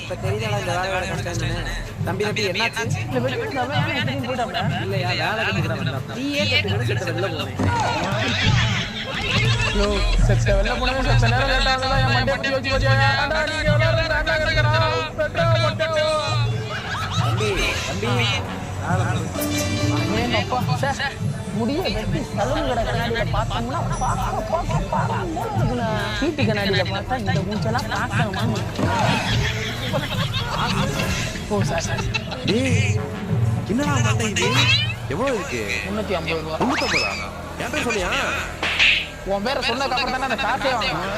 இப்ப தெரியல இந்த வேலையோட கஷ்டம் என்னன்னு. தம்பி என்னாச்சு? இல்லையா வேலை கத்துக்கிறேன். நீயே கத்துக்கிட்டு வெளில போறேன். செத்த வெளில போனவே செத்த நேரம் லேட் ஆகுதா என் மண்டே பிடி வச்சு வச்சியா அடா நீங்க எல்லாரும் ராங்கா இருக்கறா பெட்டோ மட்டோ தம்பி அண்ணே அப்பா சே முடிய வெட்டி சலூன் கடை கண்ணாடியில பார்த்தோம்னா பாக்க இருக்குனா சீட்டு கண்ணாடியில பார்த்தா இந்த மூஞ்செல்லாம் பார்க்கணும் ஓ சார் டேய் என்னடா மண்டை இது எவ்வளவு இருக்கு 350 ரூபாய் 350 என் பேர் சொல்லியா உன் பேரை சொன்னதுக்கு அப்புறம் தானே அந்த காசே வாங்கணும்